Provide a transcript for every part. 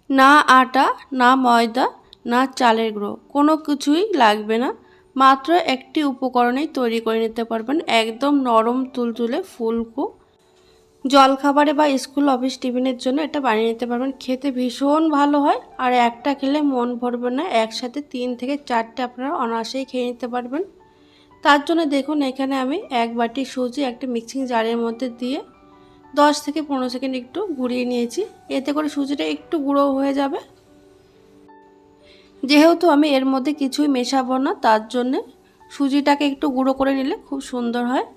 না আটা, না ময়দা, না চালের গুঁড়ো, কোনো কিছুই লাগবে না। মাত্র একটি উপকরণেই তৈরি করে নিতে পারবেন একদম নরম তুলতুলে ফুলকো জলখাবারে বা স্কুল অফিস টিফিনের জন্য এটা বানিয়ে নিতে পারবেন। খেতে ভীষণ ভালো হয় আর একটা খেলে মন ভরবে না, একসাথে 3 থেকে 4টে আপনারা অনায়াসেই খেয়ে নিতে পারবেন। তার জন্য দেখুন এখানে আমি 1 বাটি সুজি একটা মিক্সিং জারের মধ্যে দিয়ে 10 থেকে 15 সেকেন্ড একটু ঘুরিয়ে নিয়েছি। এতে করে সুজিটা একটু গুঁড়ো হয়ে যাবে। যেহেতু আমি এর মধ্যে কিছুই মেশাবো না, তার জন্যে সুজিটাকে একটু গুঁড়ো করে নিলে খুব সুন্দর হয়।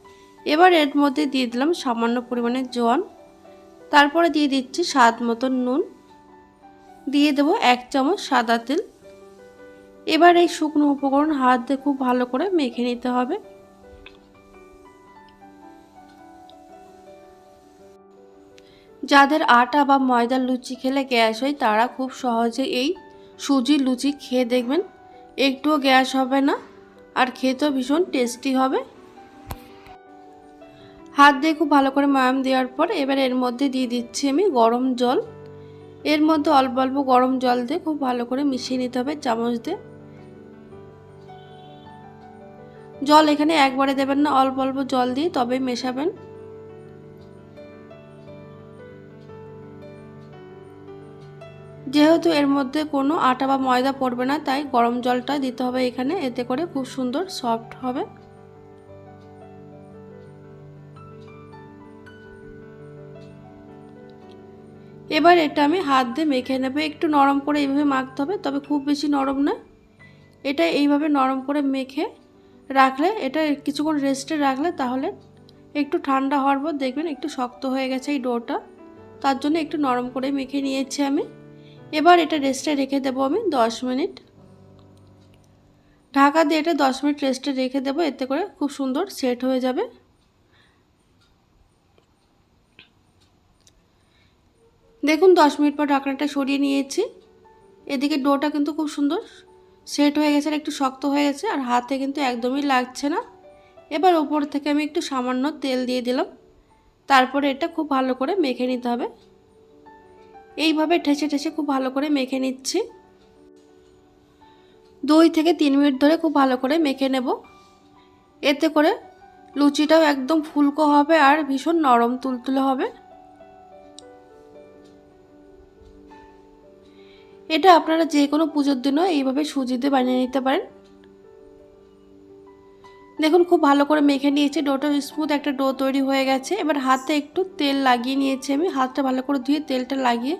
এবার এর মধ্যে দিয়ে দিলাম সামান্য পরিমাণে জোয়ান, তারপরে দিয়ে দিচ্ছি স্বাদ মতন নুন, দিয়ে দেবো 1 চামচ সাদা তেল। এবার এই শুকনো উপকরণ হাত দিয়ে খুব ভালো করে মেখে নিতে হবে। যাদের আটা বা ময়দার লুচি খেলে গ্যাস হয় তারা খুব সহজে এই সুজির লুচি খেয়ে দেখবেন, একটুও গ্যাস হবে না আর খেতেও ভীষণ টেস্টি হবে। হাত দিয়ে খুব ভালো করে ময়াম দেওয়ার পর এবার এর মধ্যে দিয়ে দিচ্ছি আমি গরম জল। এর মধ্যে অল্প অল্প গরম জল দিয়ে খুব ভালো করে মিশিয়ে নিতে হবে চামচ দিয়ে। জল এখানে একবারে দেবেন না, অল্প অল্প জল দিয়ে তবেই মেশাবেন। যেহেতু এর মধ্যে কোনো আটা বা ময়দা পড়বে না, তাই গরম জলটা দিতে হবে এখানে, এতে করে খুব সুন্দর সফট হবে। এবার এটা আমি হাত দিয়ে মেখে নেব। একটু নরম করে এইভাবে মাখতে হবে, তবে খুব বেশি নরম না। এটা এইভাবে নরম করে মেখে রাখলে, এটা কিছুক্ষণ রেস্টে রাখলে তাহলে একটু ঠান্ডা হওয়ার পর দেখবেন একটু শক্ত হয়ে গেছে এই ডোটা। তার জন্য একটু নরম করে মেখে নিয়েছি আমি। এবার এটা রেস্টে রেখে দেবো আমি 10 মিনিট। ঢাকা দিয়ে এটা 10 মিনিট রেস্টে রেখে দেবো, এতে করে খুব সুন্দর সেট হয়ে যাবে। দেখুন 10 মিনিট পর ঢাকনাটা সরিয়ে নিয়েছি। এদিকে ডোটা কিন্তু খুব সুন্দর সেট হয়ে গেছে আর একটু শক্ত হয়ে গেছে আর হাতে কিন্তু একদমই লাগছে না। এবার উপর থেকে আমি একটু সামান্য তেল দিয়ে দিলাম, তারপরে এটা খুব ভালো করে মেখে নিতে হবে। এইভাবে ঠেসে ঠেসে খুব ভালো করে মেখে নিচ্ছি। 2 থেকে 3 মিনিট ধরে খুব ভালো করে মেখে নেব। এতে করে লুচিটাও একদম ফুলকো হবে আর ভীষণ নরম তুলতুলে হবে। এটা আপনারা যে কোনো পুজোর দিনও এইভাবে সুজি দিয়ে বানিয়ে নিতে পারেন। দেখুন খুব ভালো করে মেখে নিয়েছি, ডোটা স্মুথ একটা ডো তৈরি হয়ে গেছে। এবার হাতে একটু তেল লাগিয়ে নিয়েছি আমি, হাতটা ভালো করে ধুয়ে তেলটা লাগিয়ে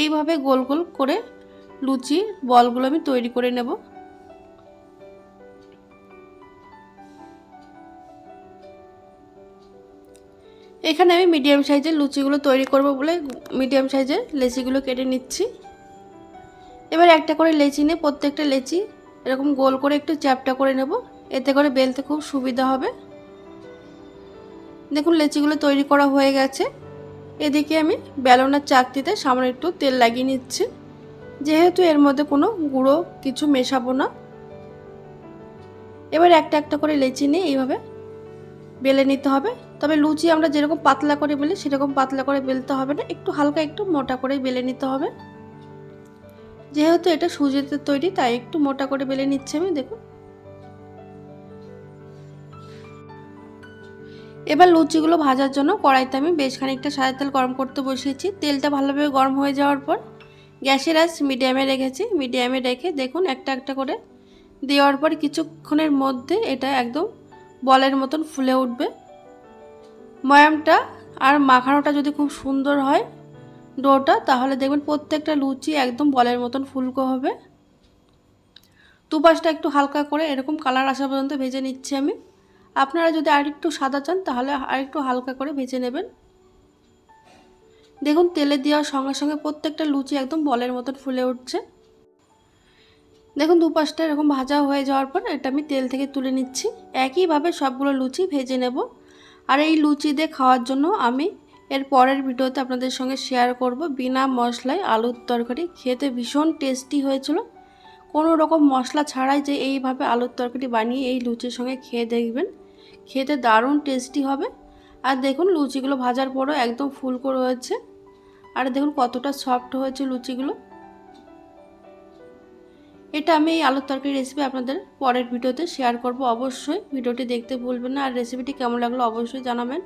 এইভাবে গোল গোল করে লুচি বলগুলো আমি তৈরি করে নেব। এখানে আমি মিডিয়াম সাইজের লুচিগুলো তৈরি করব বলে মিডিয়াম সাইজের লেচিগুলো কেটে নিচ্ছি। এবার একটা করে লেচি নিয়ে প্রত্যেকটা লেচি এরকম গোল করে একটু চ্যাপটা করে নেব, এতে করে বেলতে খুব সুবিধা হবে। দেখুন লেচিগুলো তৈরি করা হয়ে গেছে। এদিকে আমি বেলনার চাকতিতে সামান্য একটু তেল লাগিয়ে নিচ্ছি, যেহেতু এর মধ্যে কোনো গুঁড়ো কিছু মেশাবো না। এবার একটা একটা করে লেচি নিয়ে এইভাবে বেলে নিতে হবে। তবে লুচি আমরা যেরকম পাতলা করে বেলি সেরকম পাতলা করে বেলতে হবে না, একটু হালকা একটু মোটা করে বেলে নিতে হবে। যেহেতু এটা সুজিতে তৈরি তাই একটু মোটা করে বেলে নিচ্ছি আমি। দেখুন এবার লুচিগুলো ভাজার জন্য কড়াইতে আমি বেশ খানিকটা সাদা তেল গরম করতে বসিয়েছি। তেলটা ভালোভাবে গরম হয়ে যাওয়ার পর গ্যাসের আঁচ মিডিয়ামে রেখেছি। মিডিয়ামে রেখে দেখুন একটা একটা করে দেওয়ার পর কিছুক্ষণের মধ্যে এটা একদম বলের মতন ফুলে উঠবে। ময়ামটা আর মাখানোটা যদি খুব সুন্দর হয় ডোটা, তাহলে দেখবেন প্রত্যেকটা লুচি একদম বলের মতন ফুলকো হবে। দুপাশটা একটু হালকা করে এরকম কালার আসা পর্যন্ত ভেজে নিচ্ছি আমি। আপনারা যদি আরেকটু সাদা চান তাহলে আরেকটু হালকা করে ভেজে নেবেন। দেখুন তেলে দেওয়ার সঙ্গে সঙ্গে প্রত্যেকটা লুচি একদম বলের মতন ফুলে উঠছে। দেখুন দুপাশটা এরকম ভাজা হয়ে যাওয়ার পর এটা আমি তেল থেকে তুলে নিচ্ছি। একইভাবে সবগুলো লুচি ভেজে নেব। আর এই লুচি দিয়ে খাওয়ার জন্য আমি এর পরের ভিডিওতে আপনাদের সঙ্গে শেয়ার করব বিনা মশলায় আলুর তরকারি। খেতে ভীষণ টেস্টি হয়েছিল, কোনো রকম মশলা ছাড়াই যে এইভাবে আলুর তরকারি বানিয়ে এই লুচির সঙ্গে খেয়ে দেখবেন, খেতে দারুণ টেস্টি হবে। আর দেখুন লুচিগুলো ভাজার পরও একদম ফুলকো রয়েছে আর দেখুন কতটা সফট হয়েছে লুচিগুলো। এটা আমি এই আলুর তরকারি রেসিপি আপনাদের পরের ভিডিওতে শেয়ার করব। অবশ্যই ভিডিওটি দেখতে ভুলবেন না। আর রেসিপিটি কেমন লাগলো অবশ্যই জানাবেন।